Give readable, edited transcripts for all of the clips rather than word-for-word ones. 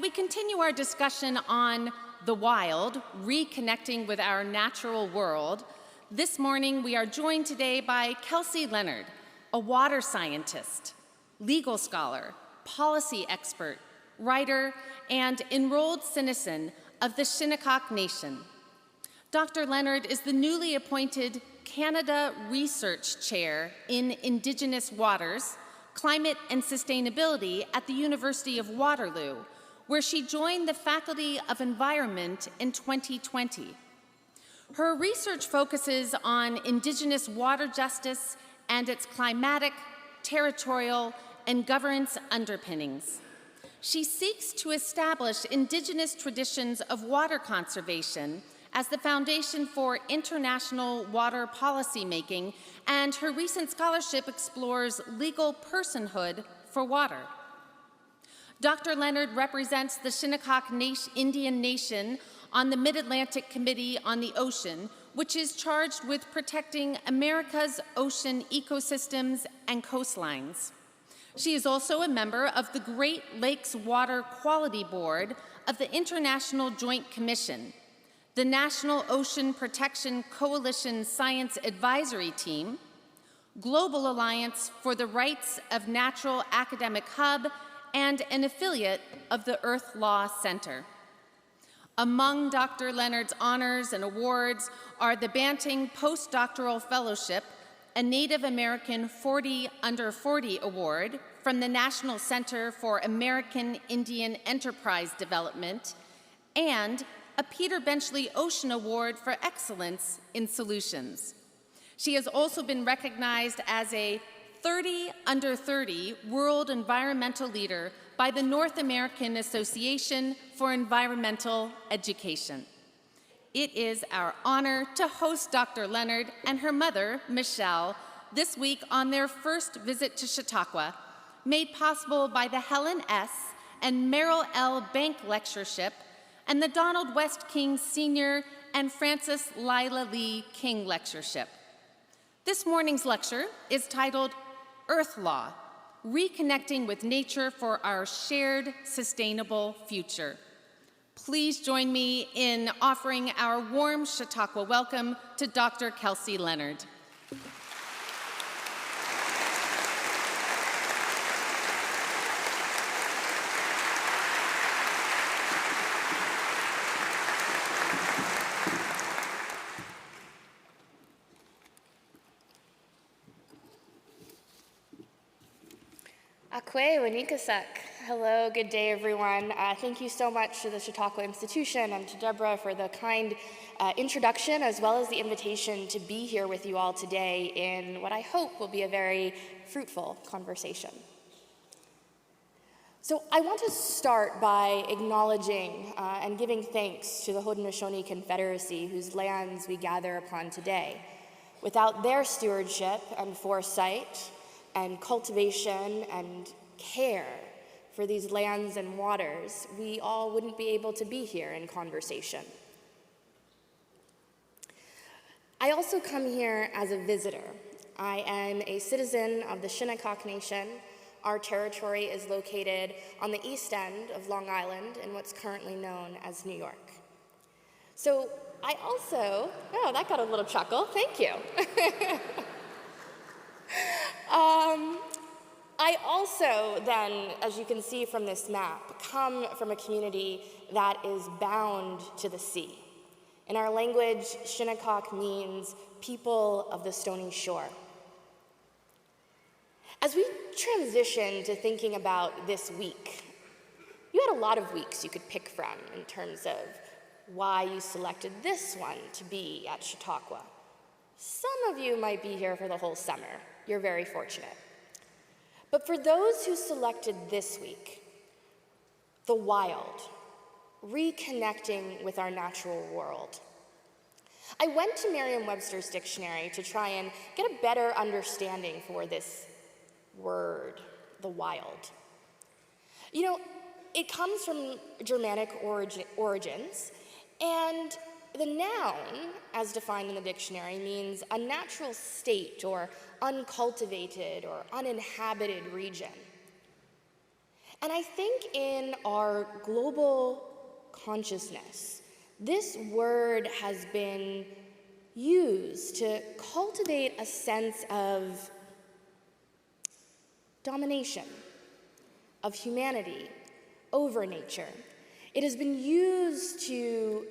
we continue our discussion on the wild, reconnecting with our natural world, this morning we are joined today by Kelsey Leonard, a water scientist, legal scholar, policy expert, writer, and enrolled citizen of the Shinnecock Nation. Dr. Leonard is the newly appointed Canada Research Chair in Indigenous Waters, Climate and Sustainability at the University of Waterloo, where she joined the Faculty of Environment in 2020. Her research focuses on Indigenous water justice and its climatic, territorial, and governance underpinnings. She seeks to establish Indigenous traditions of water conservation as the foundation for international water policymaking, and her recent scholarship explores legal personhood for water. Dr. Leonard represents the Shinnecock Indian Nation on the Mid-Atlantic Committee on the Ocean, which is charged with protecting America's ocean ecosystems and coastlines. She is also a member of the Great Lakes Water Quality Board of the International Joint Commission, the National Ocean Protection Coalition Science Advisory Team, Global Alliance for the Rights of Natural Academic Hub, and an affiliate of the Earth Law Center. Among Dr. Leonard's honors and awards are the Banting Postdoctoral Fellowship, a Native American 40 Under 40 Award from the National Center for American Indian Enterprise Development, and a Peter Benchley Ocean Award for Excellence in Solutions. She has also been recognized as a 30 Under 30 World Environmental Leader by the North American Association for Environmental Education. It is our honor to host Dr. Leonard and her mother, Michelle, this week on their first visit to Chautauqua, made possible by the Helen S. and Merrill L. Bank Lectureship and the Donald West King Sr. and Frances Lila Lee King Lectureship. This morning's lecture is titled Earth Law, Reconnecting with Nature for Our Shared Sustainable Future. Please join me in offering our warm Chautauqua welcome to Dr. Kelsey Leonard. Akwe Wanikasak. Hello, good day, everyone. Thank you so much to the Chautauqua Institution and to Deborah for the kind introduction, as well as the invitation to be here with you all today in what I hope will be a very fruitful conversation. So I want to start by acknowledging and giving thanks to the Haudenosaunee Confederacy, whose lands we gather upon today. Without their stewardship and foresight and cultivation and care for these lands and waters, we all wouldn't be able to be here in conversation. I also come here as a visitor. I am a citizen of the Shinnecock Nation. Our territory is located on the east end of Long Island in what's currently known as New York. So I also, oh, that got a little chuckle, thank you. I also then, as you can see from this map, come from a community that is bound to the sea. In our language, Shinnecock means people of the stony shore. As we transition to thinking about this week, you had a lot of weeks you could pick from in terms of why you selected this one to be at Chautauqua. Some of you might be here for the whole summer. You're very fortunate. But for those who selected this week, the wild, reconnecting with our natural world, I went to Merriam-Webster's dictionary to try and get a better understanding for this word, the wild. You know, it comes from Germanic origins, and the noun, as defined in the dictionary, means a natural state or uncultivated or uninhabited region. And I think in our global consciousness, this word has been used to cultivate a sense of domination, of humanity over nature. It has been used to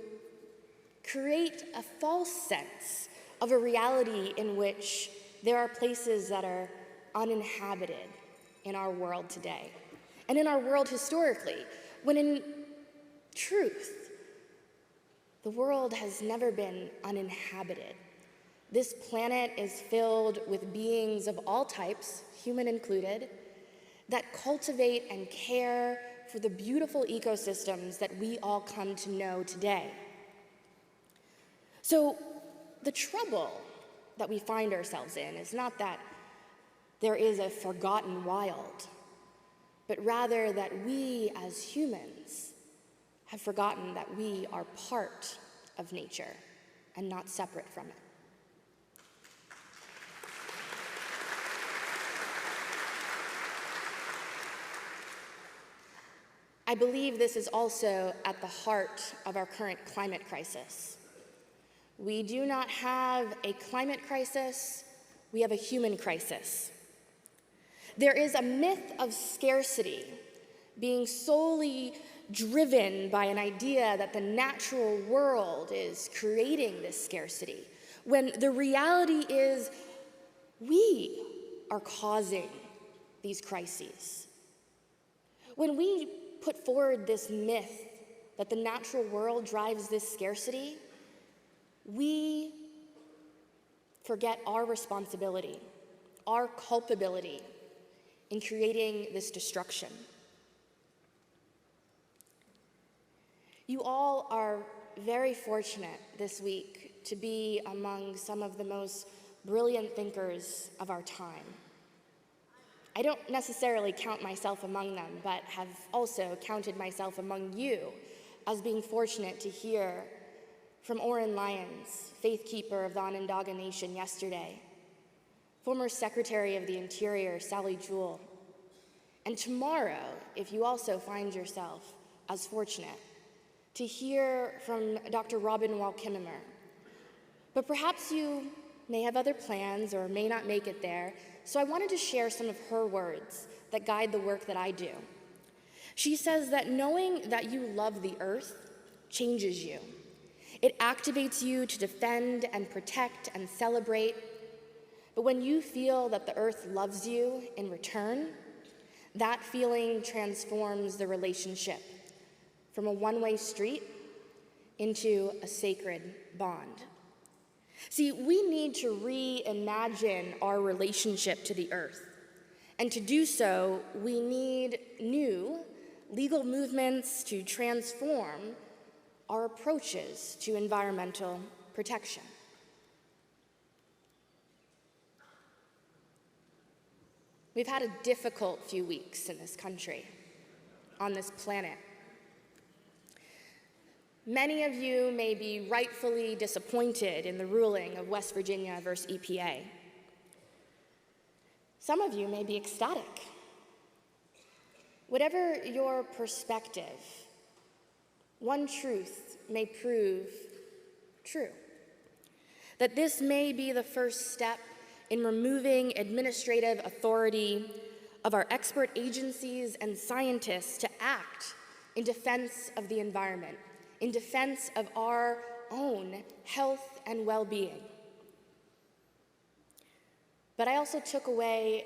create a false sense of a reality in which there are places that are uninhabited in our world today, and in our world historically, when in truth, the world has never been uninhabited. This planet is filled with beings of all types, human included, that cultivate and care for the beautiful ecosystems that we all come to know today. So the trouble that we find ourselves in is not that there is a forgotten wild, but rather that we as humans have forgotten that we are part of nature and not separate from it. I believe this is also at the heart of our current climate crisis. We do not have a climate crisis, we have a human crisis. There is a myth of scarcity being solely driven by an idea that the natural world is creating this scarcity, when the reality is we are causing these crises. When we put forward this myth that the natural world drives this scarcity, we forget our responsibility, our culpability in creating this destruction. You all are very fortunate this week to be among some of the most brilliant thinkers of our time. I don't necessarily count myself among them, but have also counted myself among you as being fortunate to hear from Oren Lyons, faith keeper of the Onondaga Nation yesterday, former Secretary of the Interior, Sally Jewell, and tomorrow, if you also find yourself as fortunate, to hear from Dr. Robin Wall-Kimmerer. But perhaps you may have other plans or may not make it there, so I wanted to share some of her words that guide the work that I do. She says that knowing that you love the earth changes you. It activates you to defend and protect and celebrate. But when you feel that the earth loves you in return, that feeling transforms the relationship from a one-way street into a sacred bond. See, we need to reimagine our relationship to the earth. And to do so, we need new legal movements to transform our approaches to environmental protection. We've had a difficult few weeks in this country, on this planet. Many of you may be rightfully disappointed in the ruling of West Virginia versus EPA. Some of you may be ecstatic. Whatever your perspective, one truth may prove true: that this may be the first step in removing administrative authority of our expert agencies and scientists to act in defense of the environment, in defense of our own health and well-being. But I also took away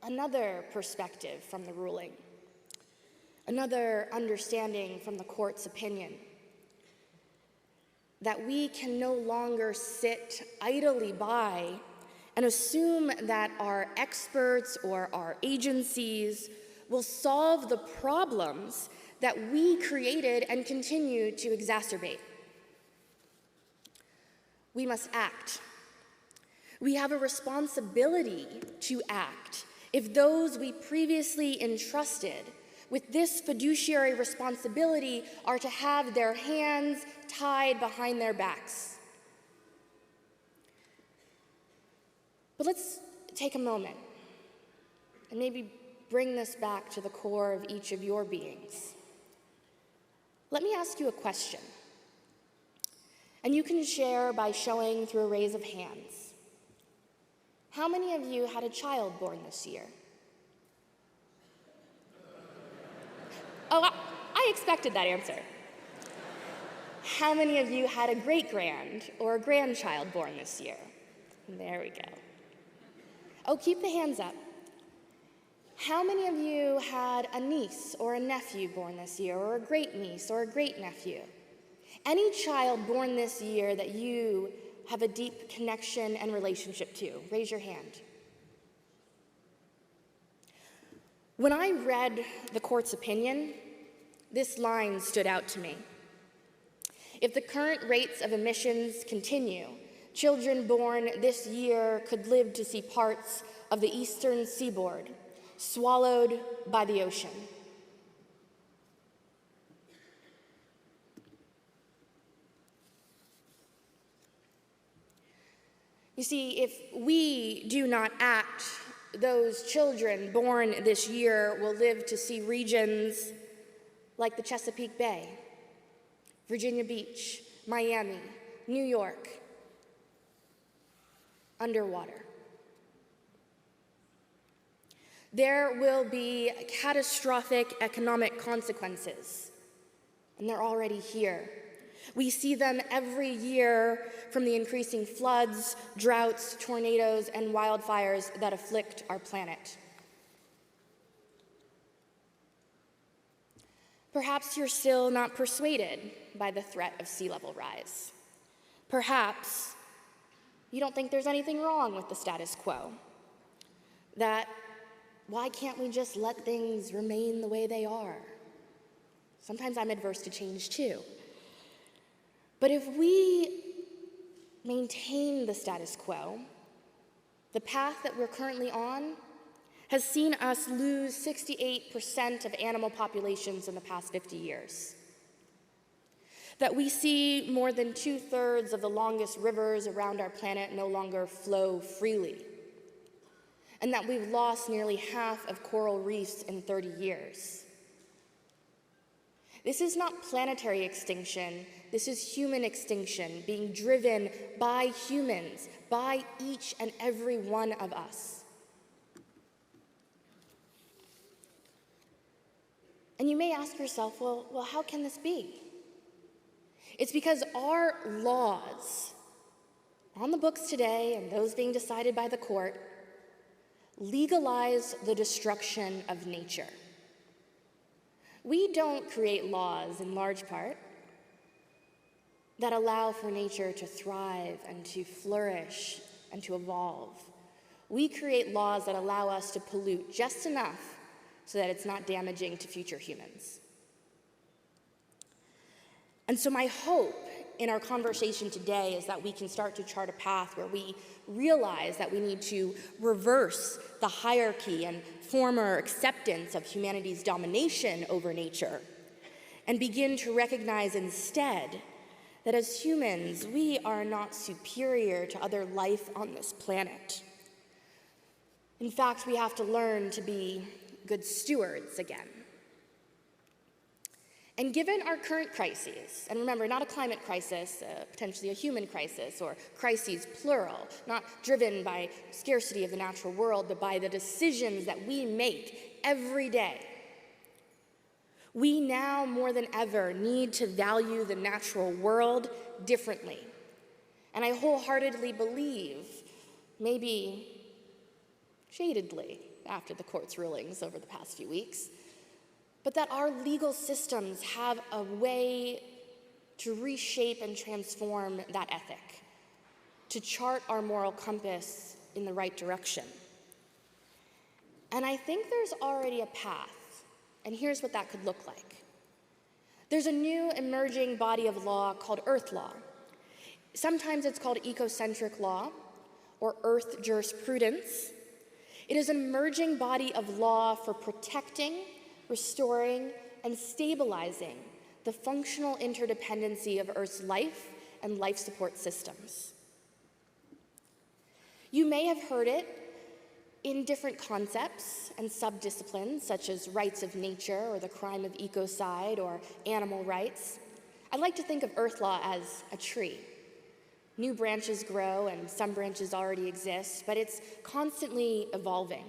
another perspective from the ruling, another understanding from the court's opinion, that we can no longer sit idly by and assume that our experts or our agencies will solve the problems that we created and continue to exacerbate. We must act. We have a responsibility to act if those we previously entrusted with this fiduciary responsibility are to have their hands tied behind their backs. But let's take a moment and maybe bring this back to the core of each of your beings. Let me ask you a question. And you can share by showing through a raise of hands. How many of you had a child born this year? Oh, I expected that answer. How many of you had a great-grand or a grandchild born this year? There we go. Oh, keep the hands up. How many of you had a niece or a nephew born this year, or a great-niece or a great-nephew? Any child born this year that you have a deep connection and relationship to, raise your hand. When I read the court's opinion, this line stood out to me. If the current rates of emissions continue, children born this year could live to see parts of the eastern seaboard swallowed by the ocean. You see, if we do not act, those children born this year will live to see regions like the Chesapeake Bay, Virginia Beach, Miami, New York, underwater. There will be catastrophic economic consequences, and they're already here. We see them every year from the increasing floods, droughts, tornadoes, and wildfires that afflict our planet. Perhaps you're still not persuaded by the threat of sea level rise. Perhaps you don't think there's anything wrong with the status quo. That why can't we just let things remain the way they are? Sometimes I'm adverse to change too. But if we maintain the status quo, the path that we're currently on has seen us lose 68% of animal populations in the past 50 years. That we see more than 2/3 of the longest rivers around our planet no longer flow freely. And that we've lost nearly half of coral reefs in 30 years. This is not planetary extinction, this is human extinction being driven by humans, by each and every one of us. And you may ask yourself, well, how can this be? It's because our laws on the books today and those being decided by the court legalize the destruction of nature. We don't create laws, in large part, that allow for nature to thrive and to flourish and to evolve. We create laws that allow us to pollute just enough so that it's not damaging to future humans. And so my hope in our conversation today is that we can start to chart a path where we realize that we need to reverse the hierarchy and former acceptance of humanity's domination over nature and begin to recognize instead that as humans, we are not superior to other life on this planet. In fact, we have to learn to be good stewards again. And given our current crises, and remember, not a climate crisis, potentially a human crisis, or crises plural, not driven by scarcity of the natural world, but by the decisions that we make every day, we now more than ever need to value the natural world differently. And I wholeheartedly believe, maybe shadedly after the court's rulings over the past few weeks, but that our legal systems have a way to reshape and transform that ethic, to chart our moral compass in the right direction. And I think there's already a path, and here's what that could look like. There's a new emerging body of law called Earth law. Sometimes it's called ecocentric law or Earth jurisprudence. It is an emerging body of law for protecting, restoring, and stabilizing the functional interdependency of Earth's life and life support systems. You may have heard it in different concepts and subdisciplines, such as rights of nature or the crime of ecocide or animal rights, I like to think of Earth law as a tree. New branches grow and some branches already exist, but it's constantly evolving.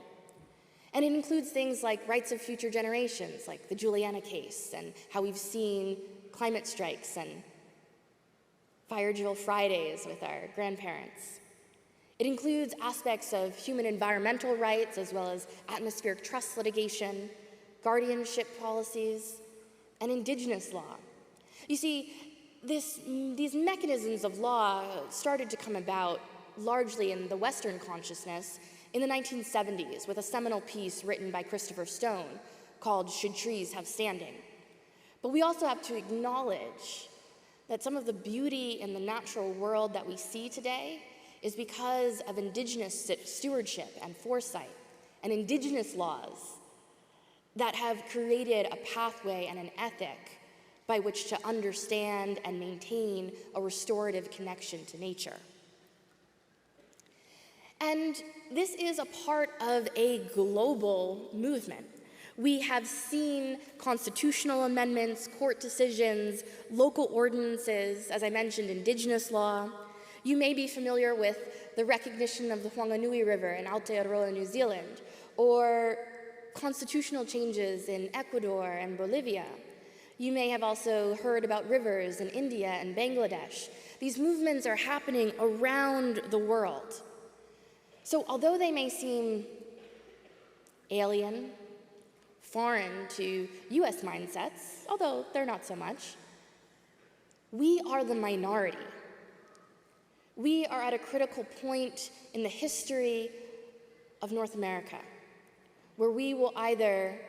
And it includes things like rights of future generations, like the Juliana case, and how we've seen climate strikes and Fire Drill Fridays with our grandparents. It includes aspects of human environmental rights, as well as atmospheric trust litigation, guardianship policies, and indigenous law. You see, these mechanisms of law started to come about largely in the Western consciousness in the 1970s with a seminal piece written by Christopher Stone called "Should Trees Have Standing?" But we also have to acknowledge that some of the beauty in the natural world that we see today is because of indigenous stewardship and foresight and indigenous laws that have created a pathway and an ethic by which to understand and maintain a restorative connection to nature. And this is a part of a global movement. We have seen constitutional amendments, court decisions, local ordinances, as I mentioned, indigenous law. You may be familiar with the recognition of the Whanganui River in Aotearoa, New Zealand, or constitutional changes in Ecuador and Bolivia. You may have also heard about rivers in India and Bangladesh. These movements are happening around the world. So although they may seem alien, foreign to US mindsets, although they're not so much, we are the minority. We are at a critical point in the history of North America, where we will either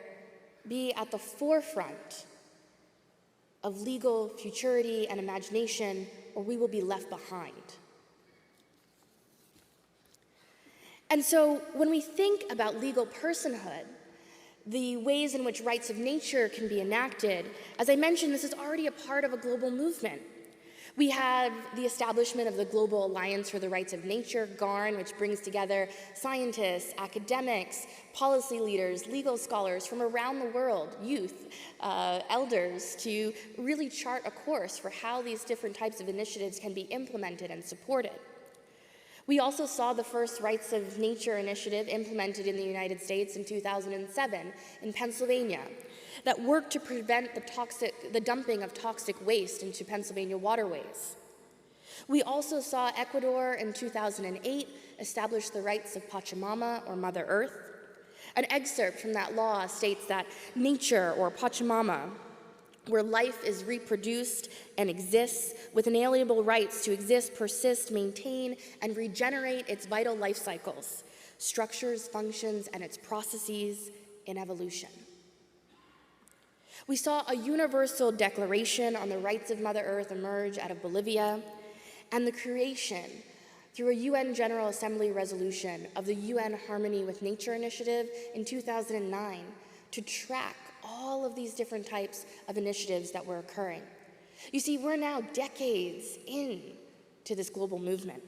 be at the forefront of legal futurity and imagination, or we will be left behind. And so when we think about legal personhood, the ways in which rights of nature can be enacted, as I mentioned, this is already a part of a global movement. We have the establishment of the Global Alliance for the Rights of Nature, GARN, which brings together scientists, academics, policy leaders, legal scholars from around the world, youth, elders, to really chart a course for how these different types of initiatives can be implemented and supported. We also saw the first Rights of Nature initiative implemented in the United States in 2007 in Pennsylvania that worked to prevent the dumping of toxic waste into Pennsylvania waterways. We also saw Ecuador in 2008 establish the rights of Pachamama, or Mother Earth. An excerpt from that law states that nature, or Pachamama, where life is reproduced and exists with inalienable rights to exist, persist, maintain, and regenerate its vital life cycles, structures, functions, and its processes in evolution. We saw a universal declaration on the rights of Mother Earth emerge out of Bolivia, and the creation, through a UN General Assembly resolution, of the UN Harmony with Nature Initiative in 2009 to track all of these different types of initiatives that were occurring. You see, we're now decades into this global movement.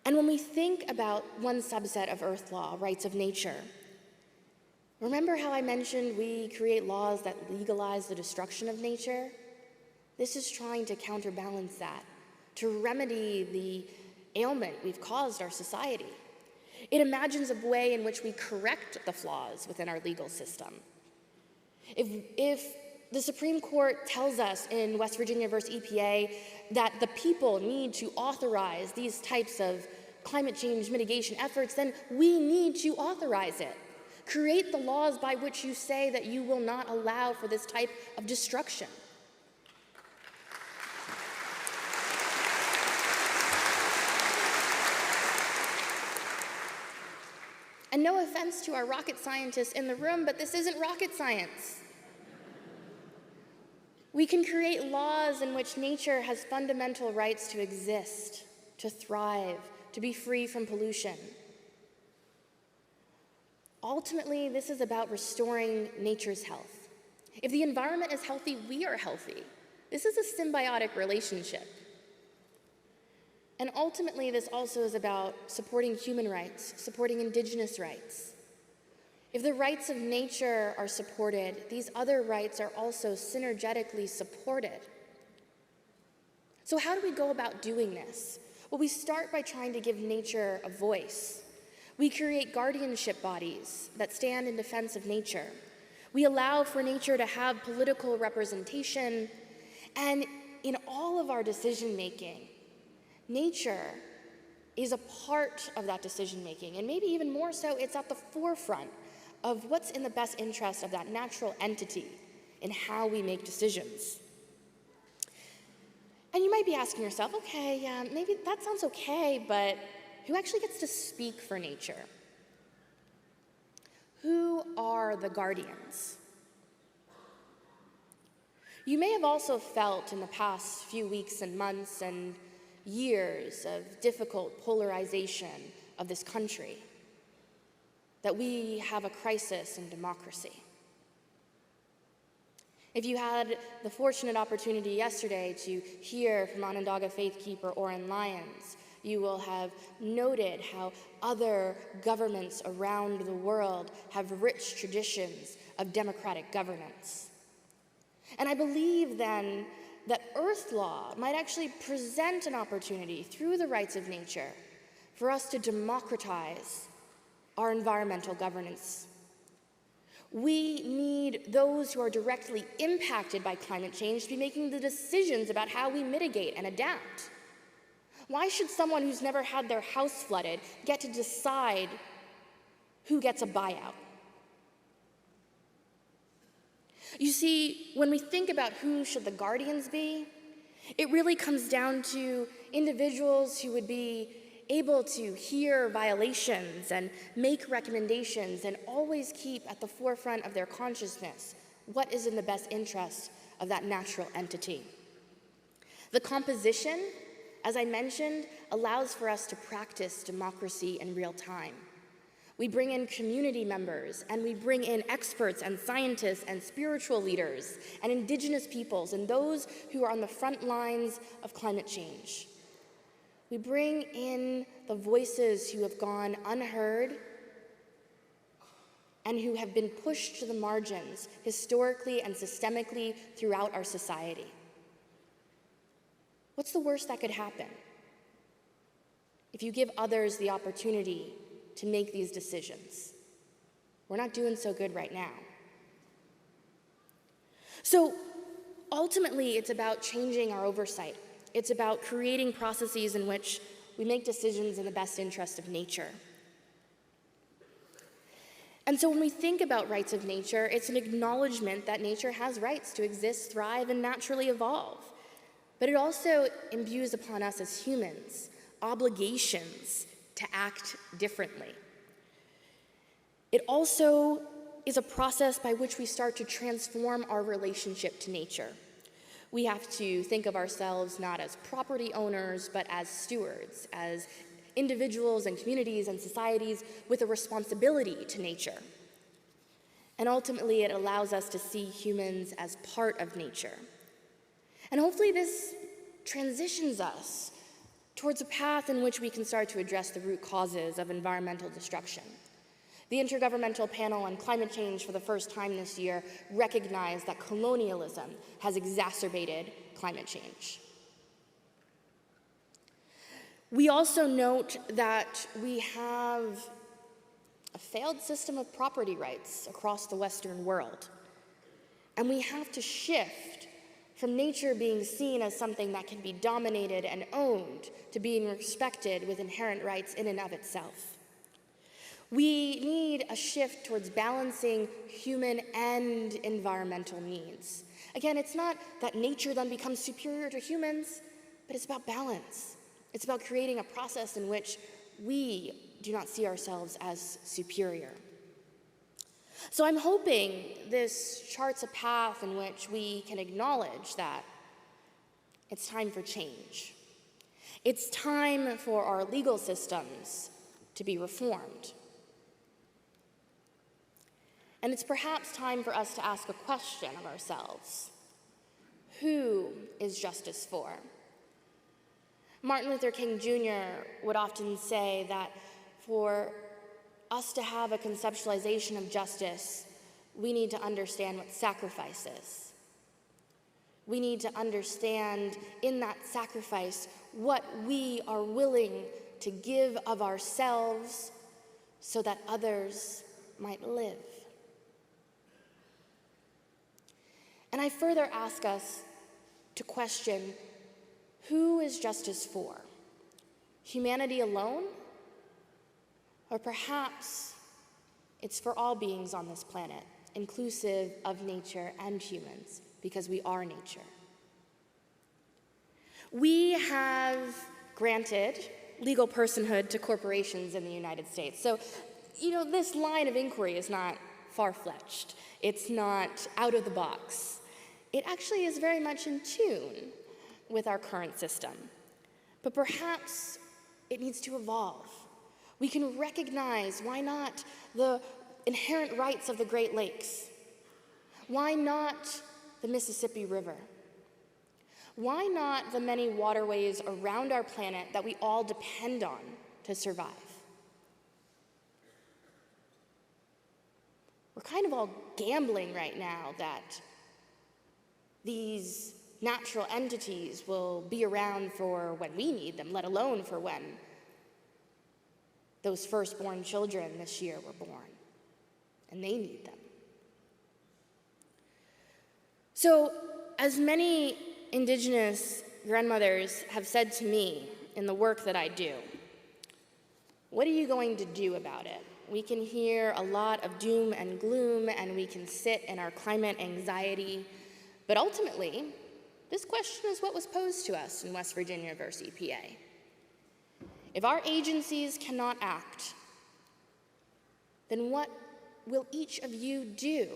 And when we think about one subset of Earth law, rights of nature, remember how I mentioned we create laws that legalize the destruction of nature? This is trying to counterbalance that, to remedy the ailment we've caused our society. It imagines a way in which we correct the flaws within our legal system. If the Supreme Court tells us in West Virginia versus EPA that the people need to authorize these types of climate change mitigation efforts, then we need to authorize it. Create the laws by which you say that you will not allow for this type of destruction. And no offense to our rocket scientists in the room, but this isn't rocket science. We can create laws in which nature has fundamental rights to exist, to thrive, to be free from pollution. Ultimately, this is about restoring nature's health. If the environment is healthy, we are healthy. This is a symbiotic relationship. And ultimately, this also is about supporting human rights, supporting indigenous rights. If the rights of nature are supported, these other rights are also synergetically supported. So how do we go about doing this? Well, we start by trying to give nature a voice. We create guardianship bodies that stand in defense of nature. We allow for nature to have political representation, and in all of our decision-making, nature is a part of that decision-making, and maybe even more so, it's at the forefront of what's in the best interest of that natural entity in how we make decisions. And you might be asking yourself, okay, maybe that sounds okay, but who actually gets to speak for nature? Who are the guardians? You may have also felt in the past few weeks and months and years of difficult polarization of this country that we have a crisis in democracy. If you had the fortunate opportunity yesterday to hear from Onondaga faithkeeper Oren Lyons, you will have noted how other governments around the world have rich traditions of democratic governance. And I believe then that Earth law might actually present an opportunity through the rights of nature for us to democratize our environmental governance. We need those who are directly impacted by climate change to be making the decisions about how we mitigate and adapt. Why should someone who's never had their house flooded get to decide who gets a buyout? You see, when we think about who should the guardians be, it really comes down to individuals who would be able to hear violations and make recommendations and always keep at the forefront of their consciousness what is in the best interest of that natural entity. The composition, as I mentioned, allows for us to practice democracy in real time. We bring in community members, and we bring in experts and scientists and spiritual leaders and indigenous peoples and those who are on the front lines of climate change. We bring in the voices who have gone unheard and who have been pushed to the margins historically and systemically throughout our society. What's the worst that could happen if you give others the opportunity to make these decisions? We're not doing so good right now. So ultimately, it's about changing our oversight. It's about creating processes in which we make decisions in the best interest of nature. And so when we think about rights of nature, it's an acknowledgement that nature has rights to exist, thrive, and naturally evolve. But it also imbues upon us as humans obligations to act differently. It also is a process by which we start to transform our relationship to nature. We have to think of ourselves not as property owners, but as stewards, as individuals and communities and societies with a responsibility to nature. And ultimately, it allows us to see humans as part of nature. And hopefully this transitions us towards a path in which we can start to address the root causes of environmental destruction. The Intergovernmental Panel on Climate Change for the first time this year recognized that colonialism has exacerbated climate change. We also note that we have a failed system of property rights across the Western world. And we have to shift from nature being seen as something that can be dominated and owned to being respected with inherent rights in and of itself. We need a shift towards balancing human and environmental needs. Again, it's not that nature then becomes superior to humans, but it's about balance. It's about creating a process in which we do not see ourselves as superior. So I'm hoping this charts a path in which we can acknowledge that it's time for change. It's time for our legal systems to be reformed. And it's perhaps time for us to ask a question of ourselves. Who is justice for? Martin Luther King Jr. would often say that for us to have a conceptualization of justice, we need to understand what sacrifice is. We need to understand in that sacrifice what we are willing to give of ourselves so that others might live. And I further ask us to question, who is justice for? Humanity alone? Or perhaps it's for all beings on this planet, inclusive of nature and humans, because we are nature. We have granted legal personhood to corporations in the United States. So, this line of inquiry is not far-fetched. It's not out of the box. It actually is very much in tune with our current system. But perhaps it needs to evolve. We can recognize, why not, the inherent rights of the Great Lakes? Why not the Mississippi River? Why not the many waterways around our planet that we all depend on to survive? We're kind of all gambling right now that these natural entities will be around for when we need them, let alone for when those firstborn children this year were born, and they need them. So, as many Indigenous grandmothers have said to me in the work that I do, what are you going to do about it? We can hear a lot of doom and gloom, and we can sit in our climate anxiety, but ultimately, this question is what was posed to us in West Virginia versus EPA. If our agencies cannot act, then what will each of you do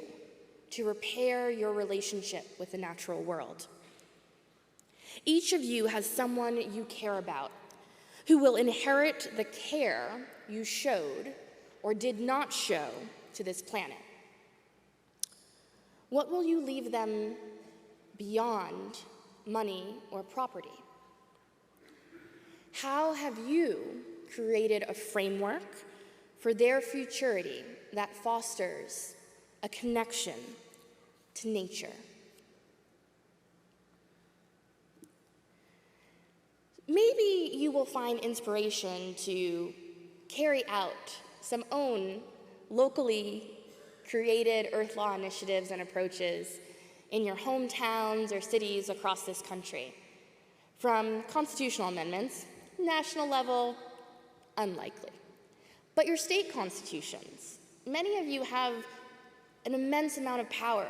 to repair your relationship with the natural world? Each of you has someone you care about who will inherit the care you showed or did not show to this planet. What will you leave them beyond money or property? How have you created a framework for their futurity that fosters a connection to nature? Maybe you will find inspiration to carry out some own locally created Earth Law initiatives and approaches in your hometowns or cities across this country. From constitutional amendments, national level, unlikely. But your state constitutions, many of you have an immense amount of power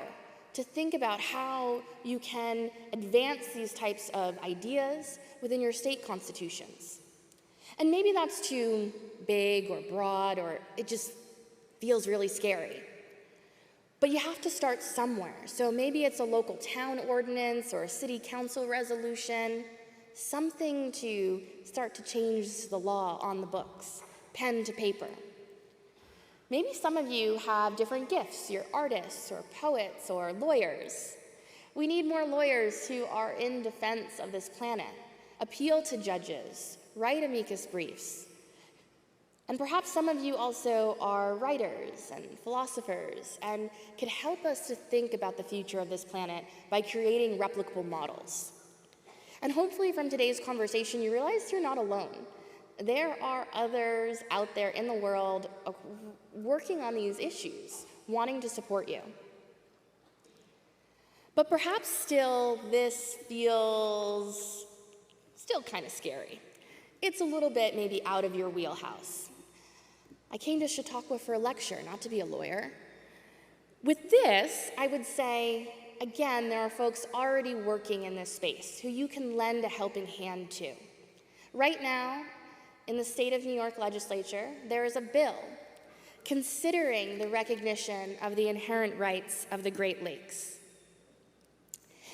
to think about how you can advance these types of ideas within your state constitutions. And maybe that's too big or broad, or it just feels really scary. But you have to start somewhere. So maybe it's a local town ordinance or a city council resolution, something to start to change the law on the books, pen to paper. Maybe some of you have different gifts. You're artists or poets or lawyers. We need more lawyers who are in defense of this planet, appeal to judges, write amicus briefs. And perhaps some of you also are writers and philosophers and could help us to think about the future of this planet by creating replicable models. And hopefully from today's conversation, you realize you're not alone. There are others out there in the world working on these issues, wanting to support you. But perhaps still, this feels still kind of scary. It's a little bit maybe out of your wheelhouse. I came to Chautauqua for a lecture, not to be a lawyer. With this, I would say, again, there are folks already working in this space who you can lend a helping hand to. Right now, in the state of New York legislature, there is a bill considering the recognition of the inherent rights of the Great Lakes.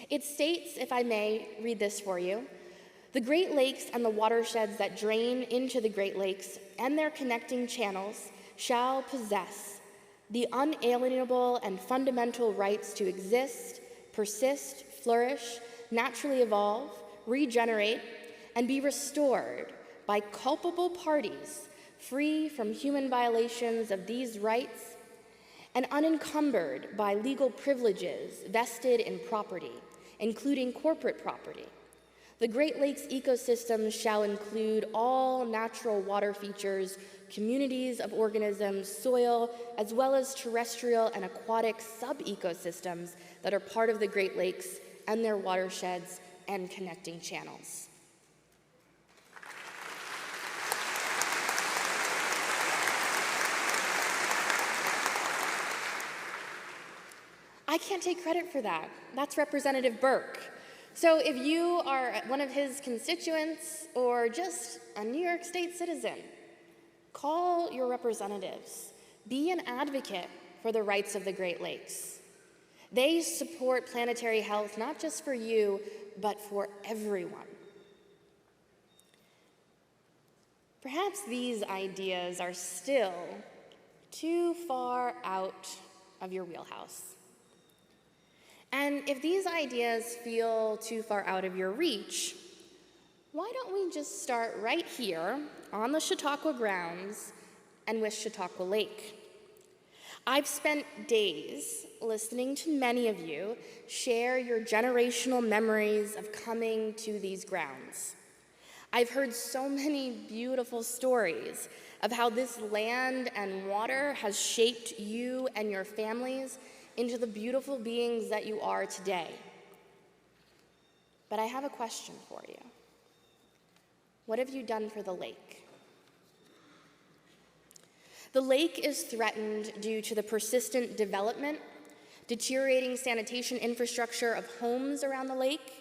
It states, if I may read this for you, the Great Lakes and the watersheds that drain into the Great Lakes and their connecting channels shall possess the unalienable and fundamental rights to exist, persist, flourish, naturally evolve, regenerate, and be restored by culpable parties free from human violations of these rights and unencumbered by legal privileges vested in property, including corporate property. The Great Lakes ecosystem shall include all natural water features, communities of organisms, soil, as well as terrestrial and aquatic sub-ecosystems that are part of the Great Lakes and their watersheds and connecting channels. I can't take credit for that. That's Representative Burke. So if you are one of his constituents or just a New York State citizen, call your representatives. Be an advocate for the rights of the Great Lakes. They support planetary health not just for you, but for everyone. Perhaps these ideas are still too far out of your wheelhouse. And if these ideas feel too far out of your reach, why don't we just start right here on the Chautauqua grounds and with Chautauqua Lake? I've spent days listening to many of you share your generational memories of coming to these grounds. I've heard so many beautiful stories of how this land and water has shaped you and your families into the beautiful beings that you are today. But I have a question for you. What have you done for the lake? The lake is threatened due to the persistent development, deteriorating sanitation infrastructure of homes around the lake,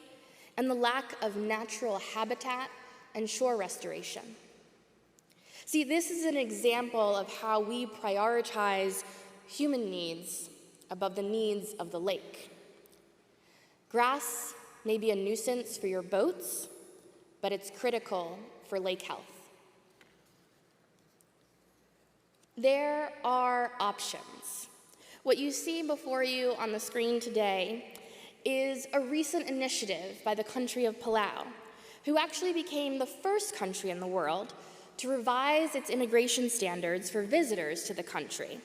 and the lack of natural habitat and shore restoration. See, this is an example of how we prioritize human needs above the needs of the lake. Grass may be a nuisance for your boats, but it's critical for lake health. There are options. What you see before you on the screen today is a recent initiative by the country of Palau, who actually became the first country in the world to revise its immigration standards for visitors to the country,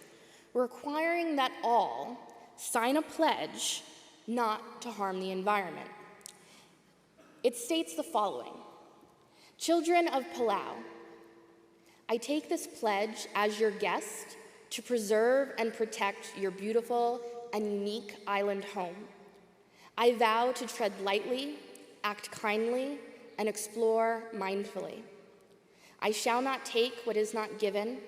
requiring that all sign a pledge not to harm the environment. It states the following: "Children of Palau, I take this pledge as your guest to preserve and protect your beautiful and unique island home. I vow to tread lightly, act kindly, and explore mindfully. I shall not take what is not given.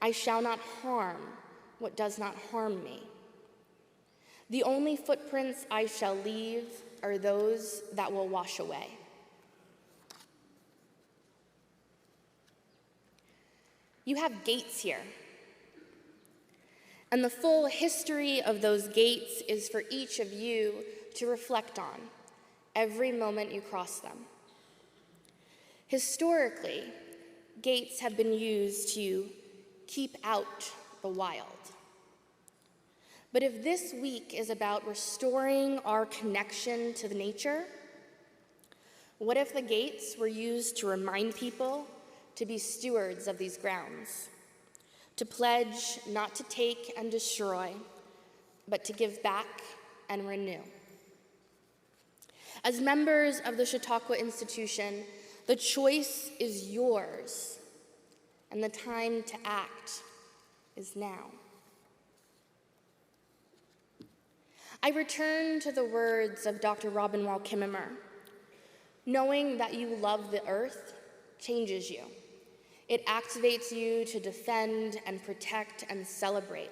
I shall not harm what does not harm me. The only footprints I shall leave are those that will wash away." You have gates here. And the full history of those gates is for each of you to reflect on every moment you cross them. Historically, gates have been used to keep out the wild. But if this week is about restoring our connection to the nature, what if the gates were used to remind people to be stewards of these grounds, to pledge not to take and destroy, but to give back and renew? As members of the Chautauqua Institution, the choice is yours, and the time to act is now. I return to the words of Dr. Robin Wall Kimmerer. Knowing that you love the earth changes you. It activates you to defend and protect and celebrate.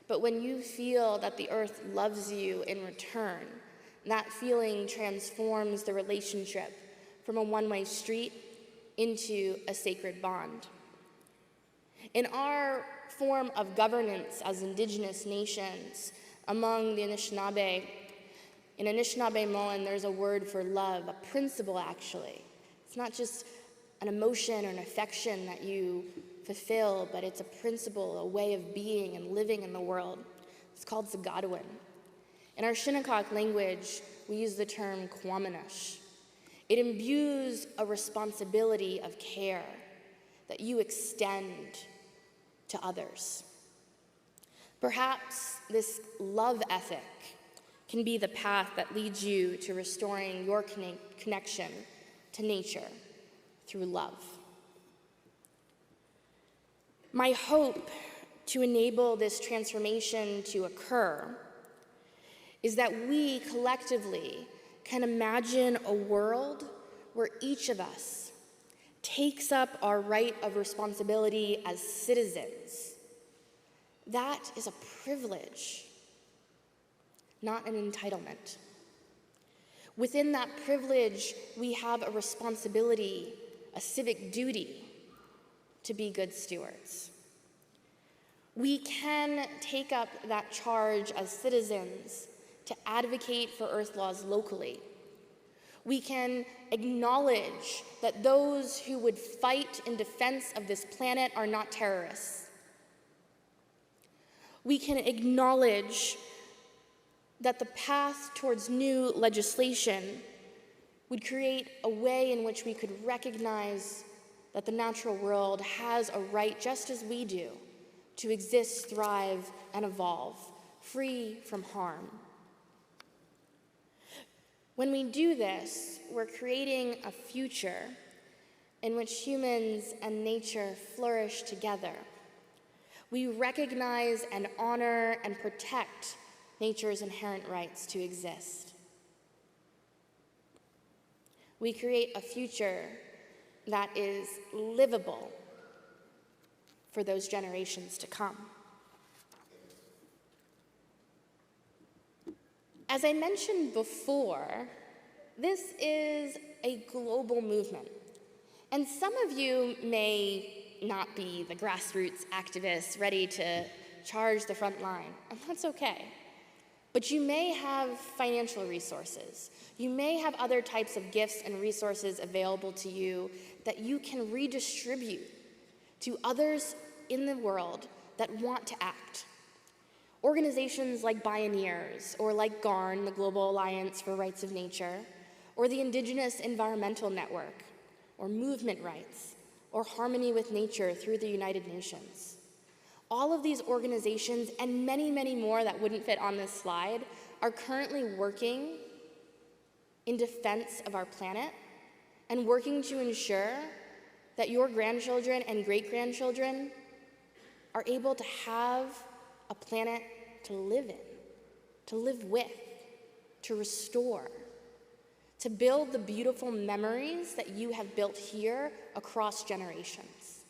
But when you feel that the earth loves you in return, that feeling transforms the relationship from a one-way street into a sacred bond. In our form of governance as Indigenous nations, among the Anishinaabe, in Anishinaabe-Moan, there's a word for love, a principle actually. It's not just an emotion or an affection that you fulfill, but it's a principle, a way of being and living in the world. It's called Zagadwin. In our Shinnecock language, we use the term Kwamanash. It imbues a responsibility of care that you extend to others. Perhaps this love ethic can be the path that leads you to restoring your connection to nature through love. My hope to enable this transformation to occur is that we collectively can imagine a world where each of us takes up our right of responsibility as citizens. That is a privilege, not an entitlement. Within that privilege, we have a responsibility, a civic duty, to be good stewards. We can take up that charge as citizens to advocate for Earth laws locally. We can acknowledge that those who would fight in defense of this planet are not terrorists. We can acknowledge that the path towards new legislation would create a way in which we could recognize that the natural world has a right, just as we do, to exist, thrive, and evolve, free from harm. When we do this, we're creating a future in which humans and nature flourish together. We recognize and honor and protect nature's inherent rights to exist. We create a future that is livable for those generations to come. As I mentioned before, this is a global movement. And some of you may not be the grassroots activists ready to charge the front line, and that's okay. But you may have financial resources. You may have other types of gifts and resources available to you that you can redistribute to others in the world that want to act. Organizations like Bioneers, or like GARN, the Global Alliance for Rights of Nature, or the Indigenous Environmental Network, or Movement Rights, or Harmony with Nature through the United Nations. All of these organizations, and many, many more that wouldn't fit on this slide, are currently working in defense of our planet and working to ensure that your grandchildren and great-grandchildren are able to have a planet to live in, to live with, to restore, to build the beautiful memories that you have built here across generations.